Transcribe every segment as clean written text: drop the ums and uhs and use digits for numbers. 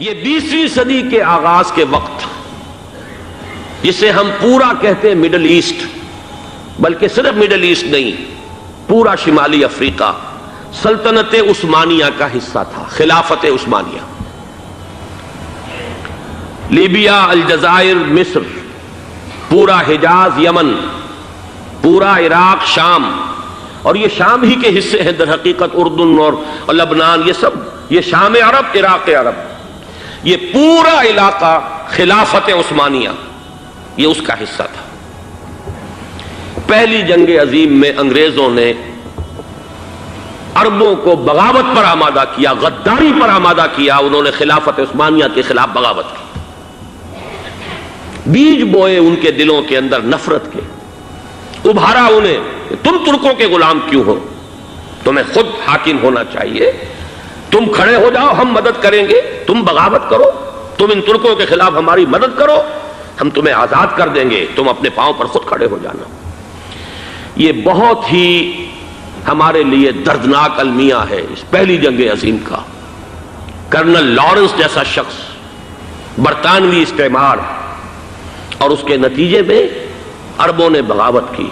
یہ 20ویں صدی کے آغاز کے وقت، جسے ہم پورا کہتے ہیں مڈل ایسٹ، بلکہ صرف مڈل ایسٹ نہیں، پورا شمالی افریقہ سلطنت عثمانیہ کا حصہ تھا، خلافت عثمانیہ۔ لیبیا، الجزائر، مصر، پورا حجاز، یمن، پورا عراق، شام، اور یہ شام ہی کے حصے ہیں در حقیقت، اردن اور لبنان، یہ سب، یہ شام عرب، عراق عرب، یہ پورا علاقہ خلافت عثمانیہ یہ اس کا حصہ تھا۔ پہلی جنگ عظیم میں انگریزوں نے عربوں کو بغاوت پر آمادہ کیا، غداری پر آمادہ کیا، انہوں نے خلافت عثمانیہ کے خلاف بغاوت کی، بیج بوئے ان کے دلوں کے اندر نفرت کے، ابھارا انہیں، تم ترکوں کے غلام کیوں ہو، تمہیں خود حاکم ہونا چاہیے، تم کھڑے ہو جاؤ، ہم مدد کریں گے، تم بغاوت کرو، تم ان ترکوں کے خلاف ہماری مدد کرو، ہم تمہیں آزاد کر دیں گے، تم اپنے پاؤں پر خود کھڑے ہو جانا۔ یہ بہت ہی ہمارے لیے دردناک المیہ ہے اس پہلی جنگ عظیم کا۔ کرنل لارنس جیسا شخص، برطانوی استعمار، اور اس کے نتیجے میں عربوں نے بغاوت کی۔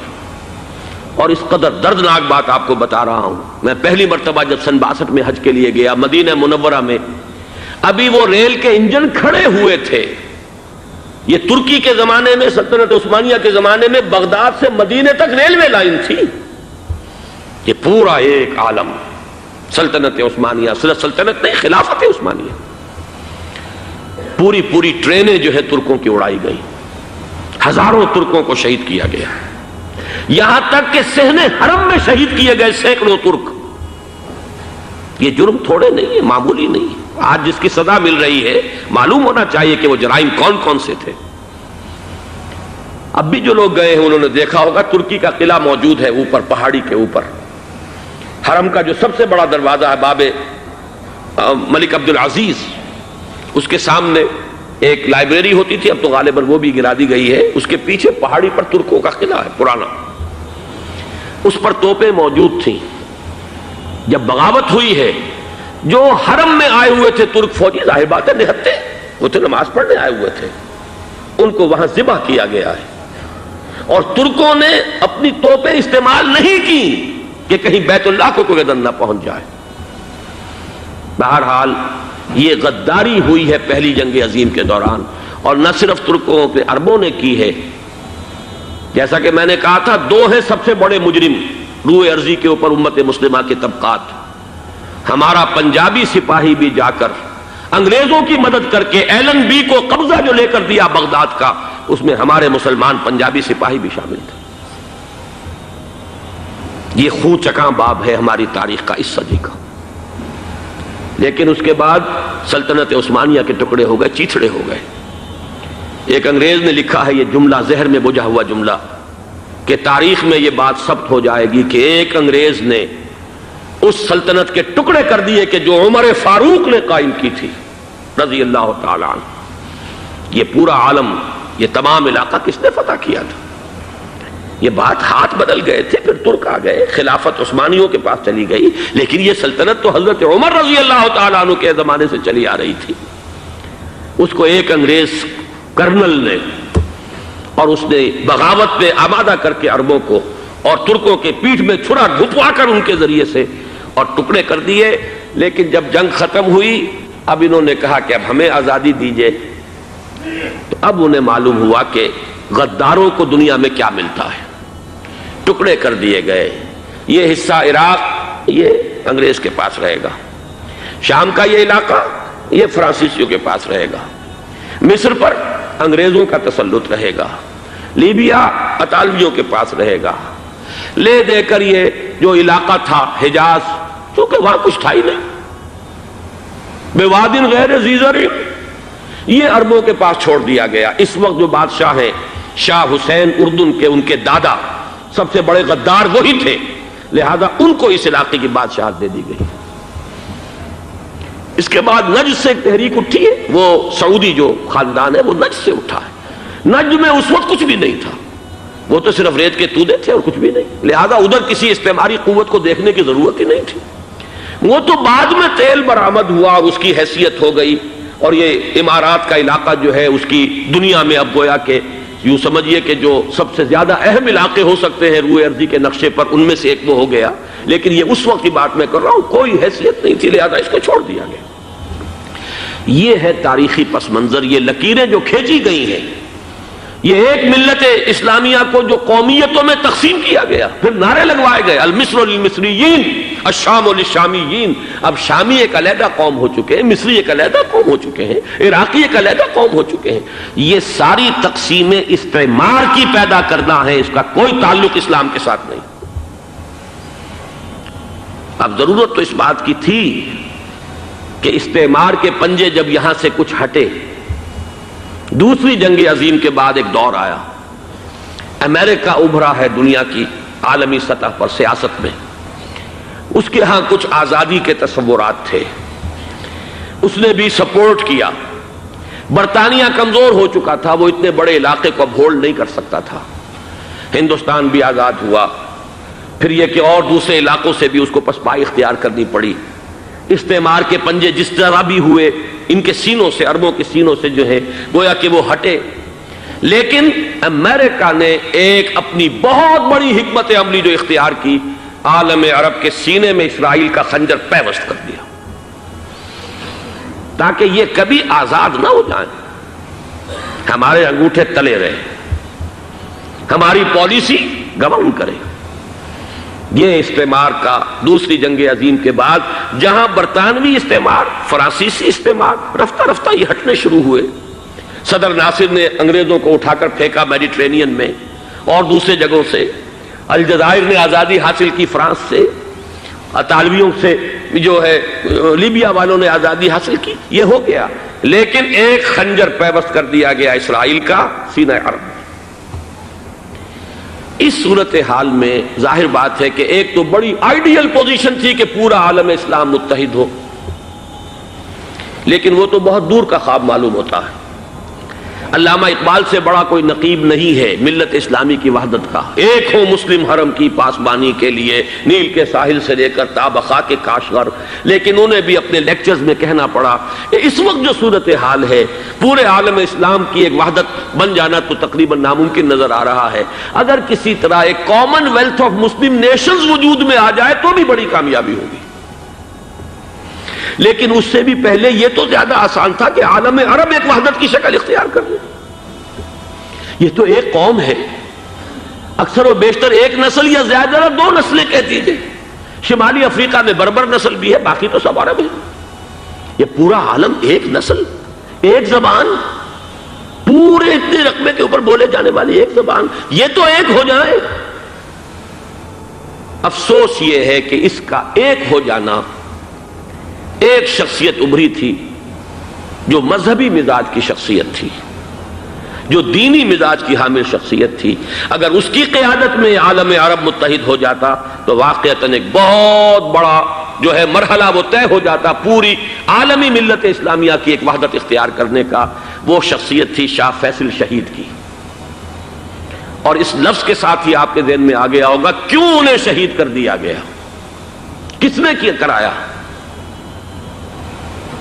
اور اس قدر دردناک بات آپ کو بتا رہا ہوں، میں پہلی مرتبہ جب سن 62 میں حج کے لیے گیا مدینہ منورہ میں، ابھی وہ ریل کے انجن کھڑے ہوئے تھے۔ یہ ترکی کے زمانے میں، سلطنت عثمانیہ کے زمانے میں بغداد سے مدینے تک ریلوے لائن تھی۔ یہ پورا ایک عالم سلطنت عثمانیہ، صرف سلطنت نہیں، خلافت عثمانیہ، پوری ٹرینیں جو ہے ترکوں کی اڑائی گئی، ہزاروں ترکوں کو شہید کیا گیا، یہاں تک کہ صحن حرم میں شہید کیے گئے سینکڑوں ترک۔ یہ جرم تھوڑے نہیں ہے، معمولی نہیں ہے۔ آج جس کی سزا مل رہی ہے، معلوم ہونا چاہیے کہ وہ جرائم کون کون سے تھے۔ اب بھی جو لوگ گئے ہیں انہوں نے دیکھا ہوگا، ترکی کا قلعہ موجود ہے اوپر پہاڑی کے اوپر، حرم کا جو سب سے بڑا دروازہ ہے باب ملک عبدالعزیز، اس کے سامنے ایک لائبریری ہوتی تھی، اب تو غالباً وہ بھی گرا دی گئی ہے، اس کے پیچھے پہاڑی پر ترکوں کا قلعہ ہے پرانا، اس پر توپیں موجود تھیں۔ جب بغاوت ہوئی ہے، جو حرم میں آئے ہوئے تھے ترک فوجی، ظاہر بات ہے نہتے، وہ تو نماز پڑھنے آئے ہوئے تھے، ان کو وہاں ذبح کیا گیا ہے، اور ترکوں نے اپنی توپیں استعمال نہیں کی کہ کہیں بیت اللہ کو کوئی گدن نہ پہنچ جائے۔ بہرحال یہ غداری ہوئی ہے پہلی جنگ عظیم کے دوران، اور نہ صرف ترکوں کے، عربوں نے کی ہے۔ جیسا کہ میں نے کہا تھا، دو ہیں سب سے بڑے مجرم روئے ارضی کے اوپر امت مسلمہ کے طبقات۔ ہمارا پنجابی سپاہی بھی جا کر انگریزوں کی مدد کر کے ایلن بی کو قبضہ جو لے کر دیا بغداد کا، اس میں ہمارے مسلمان پنجابی سپاہی بھی شامل تھے۔ یہ خون چکاں باب ہے ہماری تاریخ کا اس صدی کا۔ لیکن اس کے بعد سلطنت عثمانیہ کے ٹکڑے ہو گئے، چیتھڑے ہو گئے۔ ایک انگریز نے لکھا ہے، یہ جملہ زہر میں بجھا ہوا جملہ، کہ تاریخ میں یہ بات ثبت ہو جائے گی کہ ایک انگریز نے اس سلطنت کے ٹکڑے کر دیے کہ جو عمر فاروق نے قائم کی تھی رضی اللہ تعالیٰ عنہ۔ یہ پورا عالم، یہ تمام علاقہ کس نے فتح کیا تھا؟ یہ بات ہاتھ بدل گئے تھے، پھر ترک آ گئے، خلافت عثمانیوں کے پاس چلی گئی، لیکن یہ سلطنت تو حضرت عمر رضی اللہ تعالیٰ عنہ کے زمانے سے چلی آ رہی تھی۔ اس کو ایک انگریز کرنل نے، اور اس نے بغاوت پہ آمادہ کر کے عربوں کو اور ترکوں کے پیٹھ میں چھرا گھپوا کر ان کے ذریعے سے اور ٹکڑے کر دیے۔ لیکن جب جنگ ختم ہوئی، اب انہوں نے کہا کہ اب ہمیں آزادی دیجیے، تو اب انہیں معلوم ہوا کہ غداروں کو دنیا میں کیا ملتا ہے۔ ٹکڑے کر دیے گئے۔ یہ حصہ عراق یہ انگریز کے پاس رہے گا، شام کا یہ علاقہ یہ فرانسیسیوں کے پاس رہے گا، مصر پر انگریزوں کا تسلط رہے گا، لیبیا اطالویوں کے پاس رہے گا۔ لے دے کر یہ جو علاقہ تھا حجاز، کیونکہ وہاں کچھ تھا ہی نہیں، بوادٍ غیر ذی زرع، یہ عربوں کے پاس چھوڑ دیا گیا۔ اس وقت جو بادشاہ ہیں شاہ حسین اردن کے، ان کے دادا سب سے بڑے غدار وہی تھے، لہذا ان کو اس علاقے کی بادشاہت دے دی گئی۔ اس کے بعد نجد سے ایک تحریک اٹھی ہے، وہ سعودی جو خاندان ہے وہ نجد سے اٹھا ہے۔ نجد میں اس وقت کچھ بھی نہیں تھا، وہ تو صرف ریت کے تودے تھے اور کچھ بھی نہیں، لہذا ادھر کسی استعماری قوت کو دیکھنے کی ضرورت ہی نہیں تھی۔ وہ تو بعد میں تیل برآمد ہوا اور اس کی حیثیت ہو گئی، اور یہ امارات کا علاقہ جو ہے اس کی دنیا میں اب گویا کہ یوں سمجھیے کہ جو سب سے زیادہ اہم علاقے ہو سکتے ہیں روئے ارضی کے نقشے پر، ان میں سے ایک وہ ہو گیا. لیکن یہ اس وقت کی بات میں کر رہا ہوں، کوئی حیثیت نہیں تھی، لہذا اس کو چھوڑ دیا گیا. یہ ہے تاریخی پس منظر، یہ لکیریں جو کھینچی گئی ہیں. یہ ایک ملت اسلامیہ کو جو قومیتوں میں تقسیم کیا گیا، پھر نعرے لگوائے گئے المصر للمصریین الشام للشامیین. اب شامی ایک علیحدہ قوم ہو چکے ہیں، مصری ایک علیحدہ قوم ہو چکے ہیں، عراقی ایک علیحدہ قوم ہو چکے ہیں. یہ ساری تقسیمیں استعمار کی پیدا کرنا ہے، اس کا کوئی تعلق اسلام کے ساتھ نہیں. اب ضرورت تو اس بات کی تھی کہ استعمار کے پنجے جب یہاں سے کچھ ہٹے، دوسری جنگ عظیم کے بعد ایک دور آیا، امریکہ ابھرا ہے دنیا کی عالمی سطح پر سیاست میں. اس کے ہاں کچھ آزادی کے تصورات تھے، اس نے بھی سپورٹ کیا. برطانیہ کمزور ہو چکا تھا، وہ اتنے بڑے علاقے کو اب ہولڈ نہیں کر سکتا تھا. ہندوستان بھی آزاد ہوا، پھر یہ کہ اور دوسرے علاقوں سے بھی اس کو پسپائی اختیار کرنی پڑی. استعمار کے پنجے جس طرح بھی ہوئے، ان کے سینوں سے، عربوں کے سینوں سے جو ہے گویا کہ وہ ہٹے. لیکن امریکہ نے ایک اپنی بہت بڑی حکمت عملی جو اختیار کی، عالم عرب کے سینے میں اسرائیل کا خنجر پیوست کر دیا تاکہ یہ کبھی آزاد نہ ہو جائیں، ہمارے انگوٹھے تلے رہے، ہماری پالیسی گورن کرے. یہ استعمار کا دوسری جنگ عظیم کے بعد جہاں برطانوی استعمار، فرانسیسی استعمار رفتہ رفتہ یہ ہٹنے شروع ہوئے. صدر ناصر نے انگریزوں کو اٹھا کر پھینکا میڈیٹرینین میں اور دوسرے جگہوں سے. الجزائر نے آزادی حاصل کی فرانس سے، اطالویوں سے جو ہے لیبیا والوں نے آزادی حاصل کی. یہ ہو گیا، لیکن ایک خنجر پیوست کر دیا گیا اسرائیل کا سینہ عرب. اس صورتحال میں ظاہر بات ہے کہ ایک تو بڑی آئیڈیل پوزیشن تھی کہ پورا عالم اسلام متحد ہو، لیکن وہ تو بہت دور کا خواب معلوم ہوتا ہے. علامہ اقبال سے بڑا کوئی نقیب نہیں ہے ملت اسلامی کی وحدت کا. ایک ہو مسلم حرم کی پاسبانی کے لیے، نیل کے ساحل سے لے کر تابخا کے کاشغر. لیکن انہیں بھی اپنے لیکچرز میں کہنا پڑا کہ اس وقت جو صورتحال ہے، پورے عالم اسلام کی ایک وحدت بن جانا تو تقریباً ناممکن نظر آ رہا ہے. اگر کسی طرح ایک common wealth of Muslim nations وجود میں آ جائے تو بھی بڑی کامیابی ہوگی. لیکن اس سے بھی پہلے یہ تو زیادہ آسان تھا کہ عالم عرب ایک وحدت کی شکل اختیار کر لے. یہ تو ایک قوم ہے، اکثر و بیشتر ایک نسل یا زیادہ دو نسلیں کہہ دیجیے. شمالی افریقہ میں بربر نسل بھی ہے، باقی تو سب عرب ہے. یہ پورا عالم ایک نسل، ایک زبان، پورے اتنے رقبے کے اوپر بولے جانے والی ایک زبان، یہ تو ایک ہو جائے. افسوس یہ ہے کہ اس کا ایک ہو جانا، ایک شخصیت ابھری تھی جو مذہبی مزاج کی شخصیت تھی، جو دینی مزاج کی حامل شخصیت تھی. اگر اس کی قیادت میں عالم عرب متحد ہو جاتا تو واقعتاً ایک بہت بڑا جو ہے مرحلہ وہ طے ہو جاتا پوری عالمی ملت اسلامیہ کی ایک وحدت اختیار کرنے کا. وہ شخصیت تھی شاہ فیصل شہید کی. اور اس لفظ کے ساتھ ہی آپ کے ذہن میں آ گیا ہوگا کیوں انہیں شہید کر دیا گیا، کس نے کیا کرایا،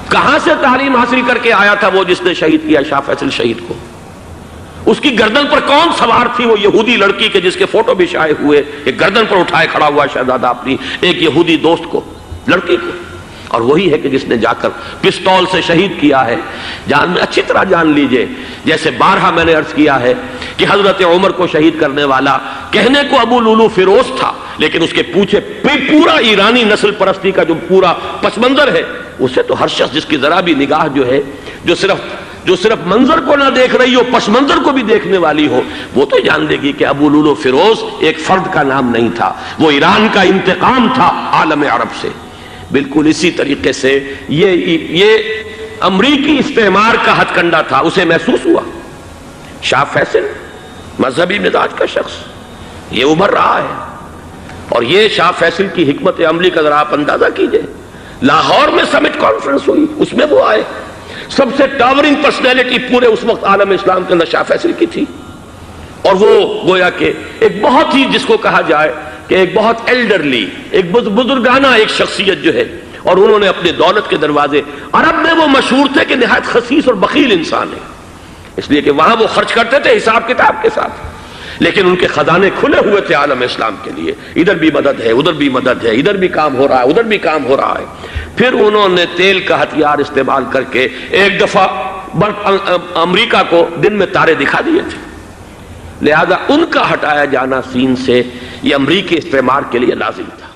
کہاں سے تعلیم حاصل کر کے آیا تھا وہ جس نے شہید کیا شاہ فیصل شہید کو. اس کی گردن پر کون سوار تھی، وہ یہودی لڑکی کے جس کے فوٹو بھی شائع ہوئے، ایک گردن پر اٹھائے کھڑا ہوا شہزادہ اپنی ایک یہودی دوست کو، لڑکی کو. اور وہی ہے کہ جس نے جا کر پستول سے شہید کیا ہے. جان میں اچھی طرح جان لیجئے، جیسے بارہا میں نے عرض کیا ہے کہ حضرت عمر کو شہید کرنے والا کہنے کو ابو لولو فیروز تھا، لیکن اس کے پیچھے پورا ایرانی نسل پرستی کا جو پورا پس منظر ہے، اسے تو ہر شخص جس کی ذرا بھی نگاہ جو ہے جو صرف منظر کو نہ دیکھ رہی ہو، پس منظر کو بھی دیکھنے والی ہو، وہ تو جان لے گی کہ ابو لولو فیروز ایک فرد کا نام نہیں تھا، وہ ایران کا انتقام تھا عالم عرب سے. بالکل اسی طریقے سے یہ امریکی استعمار کا ہتھ کنڈا تھا، اسے محسوس ہوا. شاہ فیصل مذہبی مزاج کا شخص یہ ابھر رہا ہے، اور یہ شاہ فیصل کی حکمت عملی کا ذرا آپ اندازہ کیجئے. لاہور میں سمٹ کانفرنس ہوئی، اس میں وہ آئے، سب سے ٹاورنگ پرسنالٹی پورے اس وقت عالم اسلام کے اندر شاہ فیصل کی تھی. اور وہ گویا کہ ایک بہت ہی جس کو کہا جائے کہ ایک بہت ایلڈرلی، ایک بزرگانہ ایک شخصیت جو ہے، اور انہوں نے اپنے دولت کے دروازے، عرب میں وہ مشہور تھے کہ نہایت خسیس اور بخیل انسان ہے، اس لیے کہ وہاں وہ خرچ کرتے تھے حساب کتاب کے ساتھ، لیکن ان کے خزانے کھلے ہوئے تھے عالم اسلام کے لیے، ادھر بھی مدد ہے، ادھر بھی مدد ہے، ادھر بھی کام ہو رہا ہے، ادھر بھی کام ہو رہا ہے۔ پھر انہوں نے تیل کا ہتھیار استعمال کر کے ایک دفعہ امریکہ کو دن میں تارے دکھا دیے تھے، لہذا ان کا ہٹایا جانا سین سے یہ امریکی استعمار کے لیے لازم تھا۔